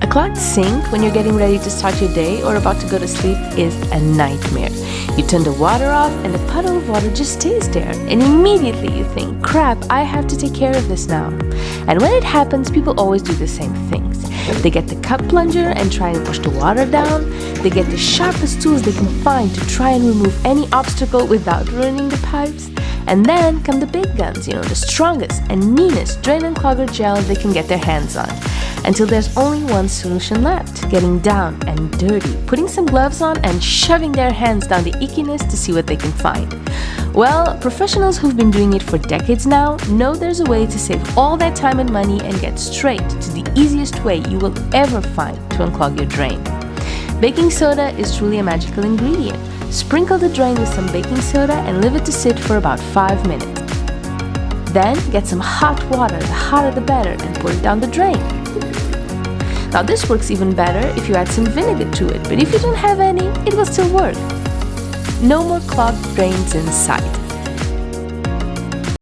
A clogged sink when you're getting ready to start your day or about to go to sleep is a nightmare. You turn the water off and the puddle of water just stays there, and immediately you think, crap, I have to take care of this now. And when it happens, people always do the same things. They get the cup plunger and try and push the water down. They get the sharpest tools they can find to try and remove any obstacle without ruining the pipes. And then come the big guns, the strongest and meanest drain unclogger gel they can get their hands on. Until there's only one solution left, getting down and dirty, putting some gloves on and shoving their hands down the ickiness to see what they can find. Well, professionals who've been doing it for decades now know there's a way to save all that time and money and get straight to the easiest way you will ever find to unclog your drain. Baking soda is truly a magical ingredient. Sprinkle the drain with some baking soda and leave it to sit for about 5 minutes. Then get some hot water, the hotter the better, and pour it down the drain. Now this works even better if you add some vinegar to it, but if you don't have any, it will still work. No more clogged drains in sight.